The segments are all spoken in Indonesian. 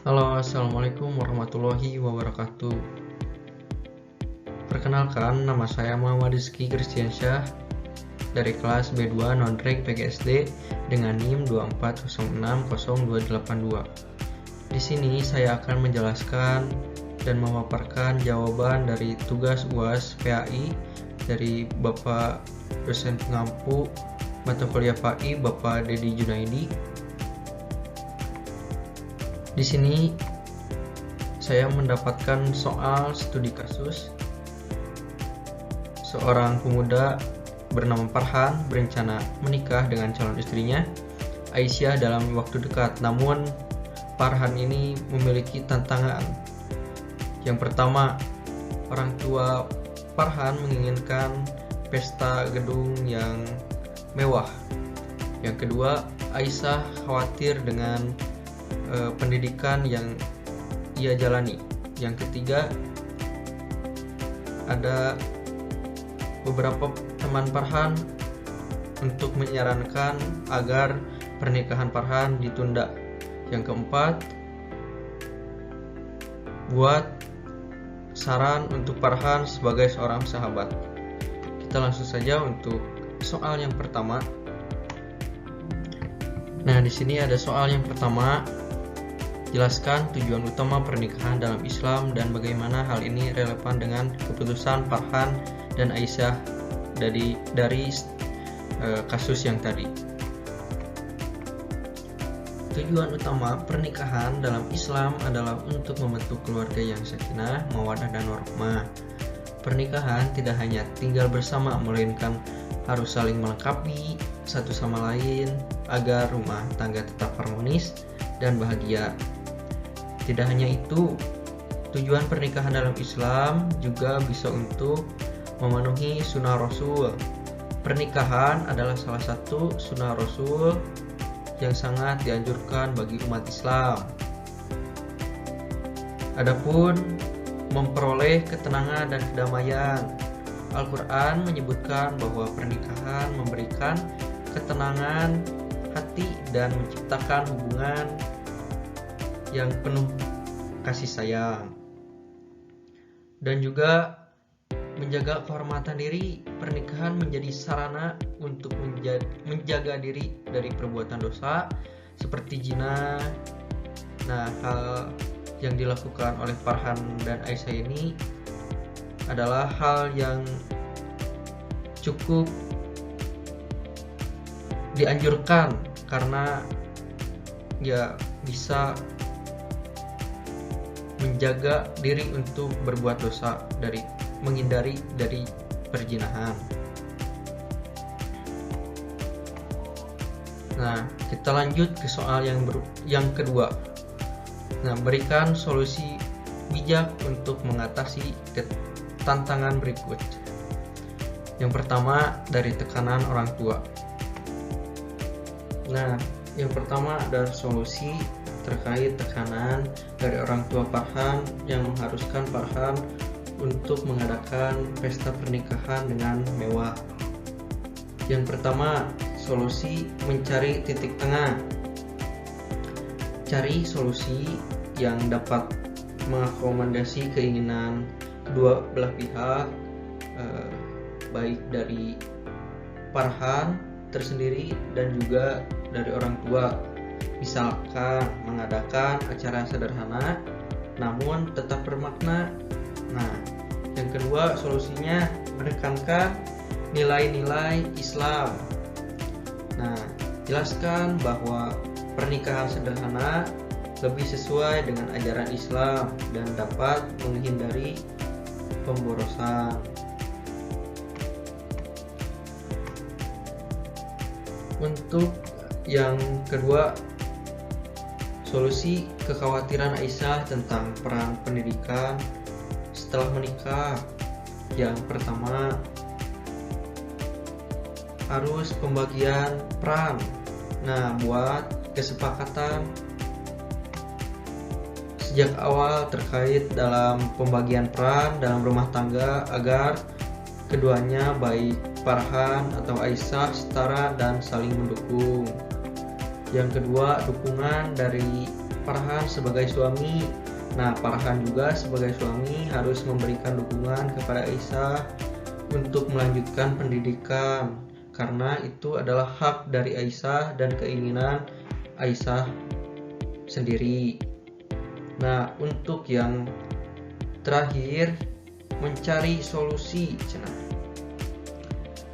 Halo, assalamualaikum warahmatullahi wabarakatuh. Perkenalkan, nama saya Muhammad Rizky Kristiansyah dari kelas B2 Nonrek PGSD dengan NIM 240600282. Di sini saya akan menjelaskan dan memaparkan jawaban dari tugas UAS PAI dari Bapak dosen pengampu mata kuliah PAI Bapak Dedi Junaidi. Di sini saya mendapatkan soal studi kasus seorang pemuda bernama Farhan berencana menikah dengan calon istrinya Aisyah dalam waktu dekat. Namun Farhan ini memiliki tantangan. Yang pertama, orang tua Farhan menginginkan pesta gedung yang mewah. Yang kedua, Aisyah khawatir dengan pendidikan yang ia jalani. Yang ketiga, ada beberapa teman Farhan untuk menyarankan agar pernikahan Farhan ditunda. Yang keempat, buat saran untuk Farhan sebagai seorang sahabat. Kita langsung saja untuk soal yang pertama. Nah, di sini ada soal yang pertama. Jelaskan tujuan utama pernikahan dalam Islam dan bagaimana hal ini relevan dengan keputusan Farhan dan Aisyah dari kasus yang tadi. Tujuan utama pernikahan dalam Islam adalah untuk membentuk keluarga yang sakinah, mawaddah dan warahmah. Pernikahan tidak hanya tinggal bersama, melainkan harus saling melengkapi satu sama lain agar rumah tangga tetap harmonis dan bahagia. Tidak hanya itu, tujuan pernikahan dalam Islam juga bisa untuk memenuhi sunnah Rasul. Pernikahan adalah salah satu sunnah Rasul yang sangat dianjurkan bagi umat Islam. Adapun memperoleh ketenangan dan kedamaian, Al-Quran menyebutkan bahwa pernikahan memberikan ketenangan hati dan menciptakan hubungan yang penuh kasih sayang, dan juga menjaga kehormatan diri. Pernikahan menjadi sarana untuk menjaga diri dari perbuatan dosa seperti zina. Nah, hal yang dilakukan oleh Farhan dan Aisyah ini adalah hal yang cukup dianjurkan karena ya bisa menjaga diri untuk berbuat dosa, dari menghindari dari perzinahan. Nah, kita lanjut ke soal yang kedua. Nah, berikan solusi bijak untuk mengatasi tantangan berikut. Yang pertama, dari tekanan orang tua. Nah, yang pertama ada solusi terkait tekanan dari orang tua Farhan yang mengharuskan Farhan untuk mengadakan pesta pernikahan dengan mewah. Yang pertama, solusi mencari titik tengah. Cari solusi yang dapat mengakomodasi keinginan kedua belah pihak, baik dari Farhan tersendiri dan juga dari orang tua. Misalkan mengadakan acara sederhana namun tetap bermakna. Nah, yang kedua solusinya menekankan nilai-nilai Islam. Nah, jelaskan bahwa pernikahan sederhana lebih sesuai dengan ajaran Islam dan dapat menghindari pemborosan. Untuk yang kedua, solusi kekhawatiran Aisyah tentang peran pendidikan setelah menikah. Yang pertama, harus pembagian peran. Nah, buat kesepakatan sejak awal terkait dalam pembagian peran dalam rumah tangga agar keduanya baik Farhan atau Aisyah setara dan saling mendukung. Yang kedua, dukungan dari Farhan sebagai suami. Nah, Farhan juga sebagai suami harus memberikan dukungan kepada Aisyah untuk melanjutkan pendidikan, karena itu adalah hak dari Aisyah dan keinginan Aisyah sendiri. Nah, untuk yang terakhir, mencari solusi.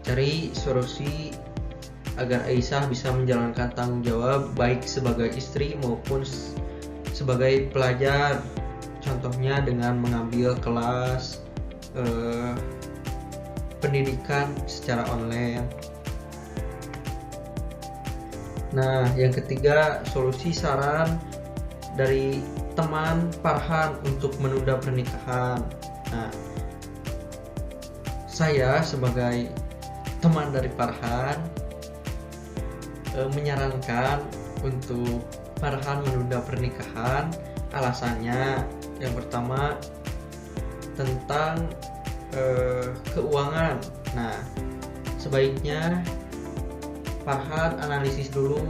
Cari solusi agar Aisyah bisa menjalankan tanggung jawab baik sebagai istri maupun sebagai pelajar. Contohnya dengan mengambil kelas pendidikan secara online. Nah, yang ketiga, solusi saran dari teman Farhan untuk menunda pernikahan. Nah, saya sebagai teman dari Farhan menyarankan untuk Farhan menunda pernikahan. Alasannya yang pertama tentang keuangan. Nah, sebaiknya Farhan analisis dulu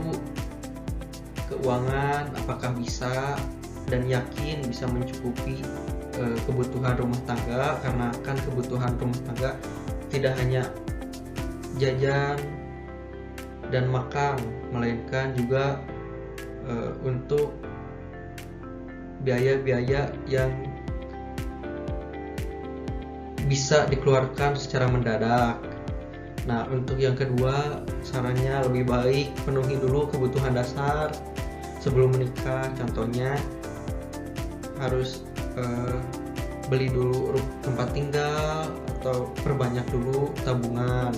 keuangan, apakah bisa dan yakin bisa mencukupi kebutuhan rumah tangga, karena kan kebutuhan rumah tangga tidak hanya jajan dan makan, melainkan juga untuk biaya-biaya yang bisa dikeluarkan secara mendadak. Nah, untuk yang kedua, sarannya lebih baik penuhi dulu kebutuhan dasar sebelum menikah. Contohnya harus beli dulu tempat tinggal atau perbanyak dulu tabungan.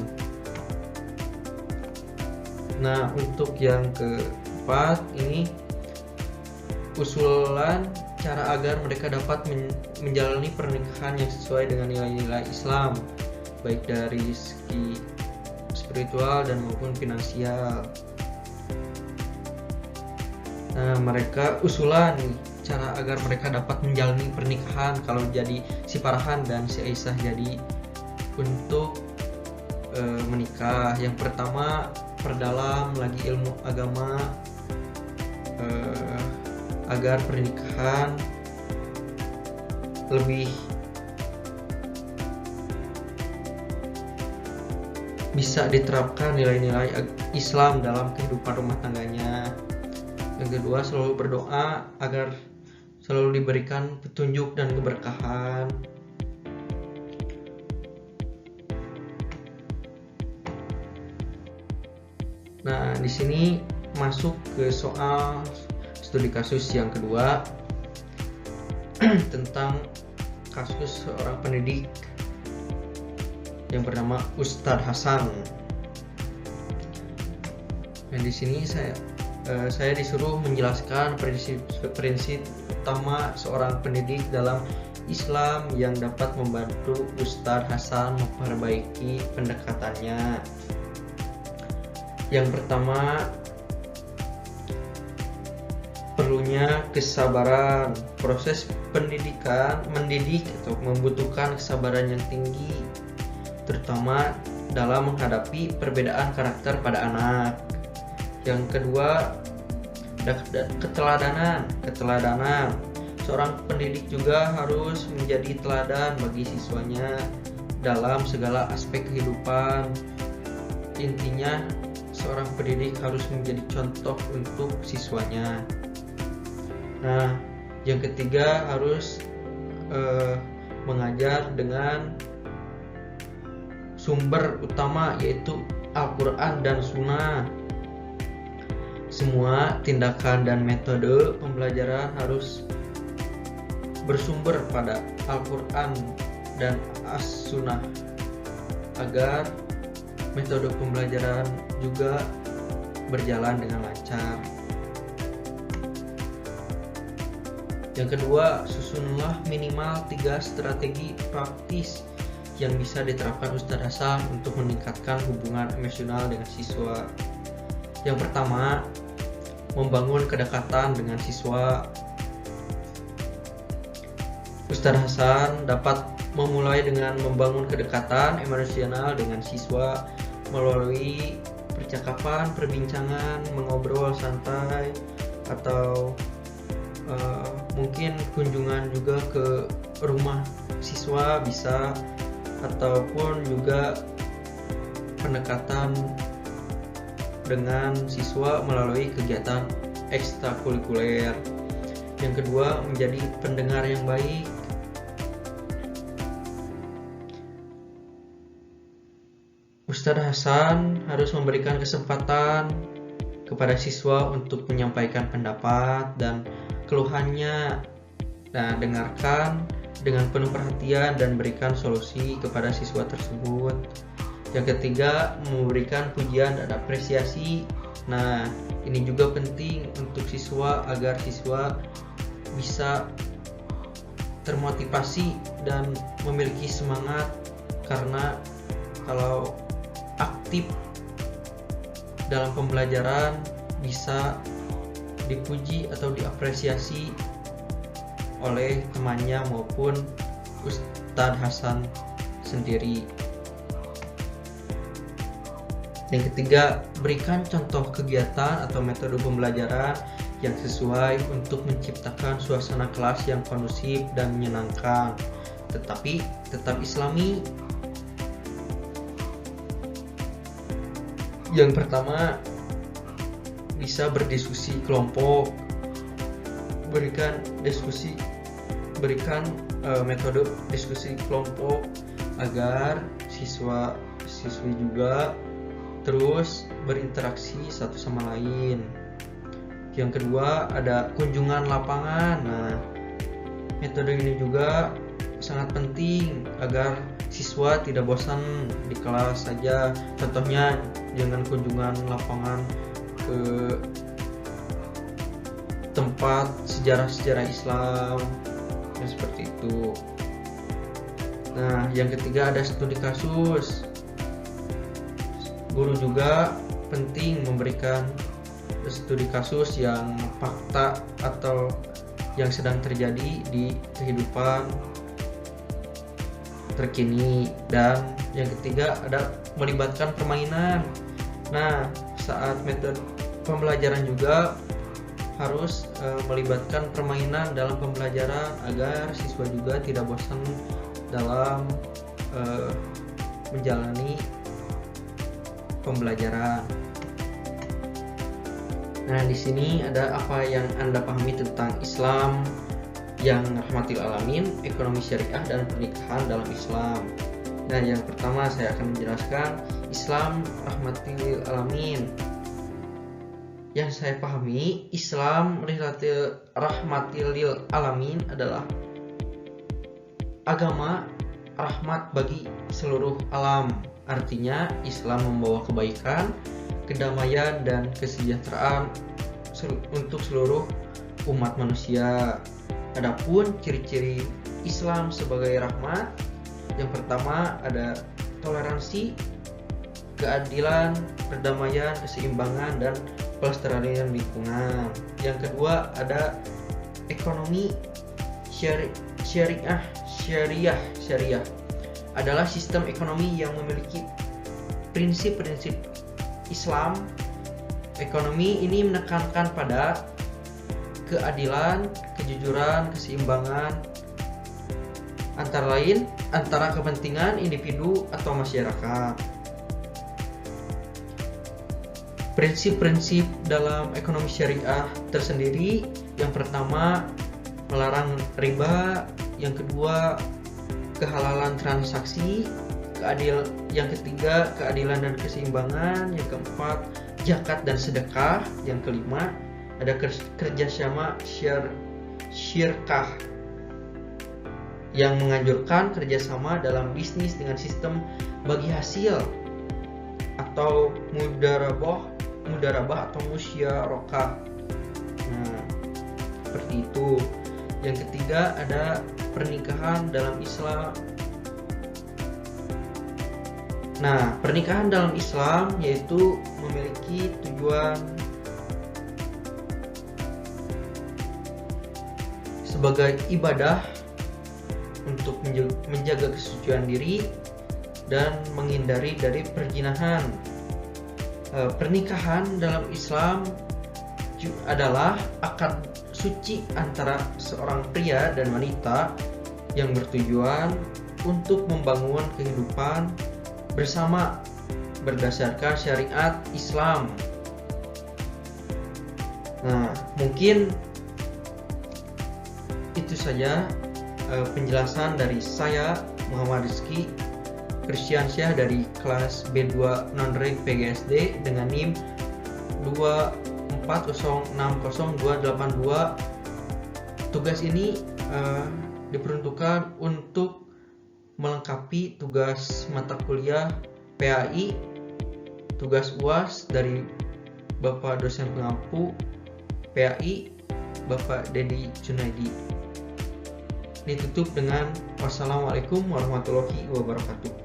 Nah, untuk yang keempat ini usulan cara agar mereka dapat menjalani pernikahan yang sesuai dengan nilai-nilai Islam, baik dari segi spiritual dan maupun finansial. Nah, mereka usulan nih cara agar mereka dapat menjalani pernikahan kalau jadi si Farhan dan si Aisyah jadi untuk menikah. Yang pertama, perdalam lagi ilmu agama agar pernikahan lebih bisa diterapkan nilai-nilai Islam dalam kehidupan rumah tangganya. Yang kedua, selalu berdoa agar selalu diberikan petunjuk dan keberkahan. Nah, di sini masuk ke soal studi kasus yang kedua tentang kasus seorang pendidik yang bernama Ustadz Hasan. Nah, di sini saya disuruh menjelaskan prinsip utama seorang pendidik dalam Islam yang dapat membantu Ustadz Hasan memperbaiki pendekatannya. Yang pertama, perlunya kesabaran. Proses pendidikan mendidik atau membutuhkan kesabaran yang tinggi, terutama dalam menghadapi perbedaan karakter pada anak. Yang kedua, keteladanan. Seorang pendidik juga harus menjadi teladan bagi siswanya dalam segala aspek kehidupan. Intinya, seorang pendidik harus menjadi contoh untuk siswanya. Nah, yang ketiga harus mengajar dengan sumber utama yaitu Al-Quran dan Sunnah. Semua tindakan dan metode pembelajaran harus bersumber pada Al-Quran dan As-Sunnah agar metode pembelajaran juga berjalan dengan lancar. Yang kedua, susunlah minimal 3 strategi praktis yang bisa diterapkan Ustadz Hasan untuk meningkatkan hubungan emosional dengan siswa. Yang pertama, membangun kedekatan dengan siswa. Ustadz Hasan dapat memulai dengan membangun kedekatan emosional dengan siswa melalui percakapan, perbincangan, mengobrol santai, atau mungkin kunjungan juga ke rumah siswa bisa, ataupun juga pendekatan dengan siswa melalui kegiatan ekstrakurikuler. Yang kedua, menjadi pendengar yang baik. Ustadz Hasan harus memberikan kesempatan kepada siswa untuk menyampaikan pendapat dan keluhannya. Nah, dengarkan dengan penuh perhatian dan berikan solusi kepada siswa tersebut. Yang ketiga, memberikan pujian dan apresiasi. Nah, ini juga penting untuk siswa agar siswa bisa termotivasi dan memiliki semangat, karena kalau aktif dalam pembelajaran bisa dipuji atau diapresiasi oleh temannya maupun Ustadz Hasan sendiri. Yang ketiga, berikan contoh kegiatan atau metode pembelajaran yang sesuai untuk menciptakan suasana kelas yang kondusif dan menyenangkan, tetapi tetap islami. Yang pertama, bisa berdiskusi kelompok. Berikan metode diskusi kelompok agar siswa-siswi juga terus berinteraksi satu sama lain. Yang kedua, ada kunjungan lapangan. Nah, metode ini juga sangat penting agar siswa tidak bosan di kelas saja. Contohnya dengan kunjungan lapangan ke tempat sejarah-sejarah Islam, ya seperti itu. Nah, yang ketiga ada studi kasus. Guru juga penting memberikan studi kasus yang fakta atau yang sedang terjadi di kehidupan terkini. Dan yang ketiga ada melibatkan permainan. Nah, saat metode pembelajaran juga harus melibatkan permainan dalam pembelajaran agar siswa juga tidak bosan dalam menjalani pembelajaran. Nah, di sini ada apa yang Anda pahami tentang Islam yang rahmatil alamin, ekonomi syariah, dan pernikahan dalam Islam. Nah, yang pertama saya akan menjelaskan Islam rahmatil alamin. Yang saya pahami, Islam rahmatil alamin adalah agama rahmat bagi seluruh alam. Artinya, Islam membawa kebaikan, kedamaian, dan kesejahteraan untuk seluruh umat manusia. Adapun ciri-ciri Islam sebagai rahmat, yang pertama ada toleransi, keadilan, perdamaian, keseimbangan, dan pelestarian lingkungan. Yang kedua ada ekonomi syariah adalah sistem ekonomi yang memiliki prinsip-prinsip Islam. Ekonomi ini menekankan pada keadilan, kejujuran, keseimbangan antara lain antara kepentingan individu atau masyarakat. Prinsip-prinsip dalam ekonomi syariah tersendiri, yang pertama melarang riba, yang kedua kehalalan transaksi, yang ketiga keadilan dan keseimbangan, yang keempat zakat dan sedekah, yang kelima ada kerjasama syirkah yang menganjurkan kerjasama dalam bisnis dengan sistem bagi hasil atau mudarabah atau musyarakah. Nah, seperti itu. Yang ketiga ada pernikahan dalam Islam. Nah, pernikahan dalam Islam yaitu memiliki tujuan sebagai ibadah untuk menjaga kesucian diri dan menghindari dari perzinahan. Pernikahan dalam Islam adalah akad suci antara seorang pria dan wanita yang bertujuan untuk membangun kehidupan bersama berdasarkan syariat Islam. Nah, mungkin itu saja penjelasan dari saya, Muhammad Rizky Kristiansyah dari kelas B2 Non-Reg PGSD dengan NIM 240600282. Tugas ini diperuntukkan untuk melengkapi tugas mata kuliah PAI, tugas UAS dari Bapak dosen pengampu PAI, Bapak Dedi Junaidi. Ditutup dengan wassalamualaikum warahmatullahi wabarakatuh.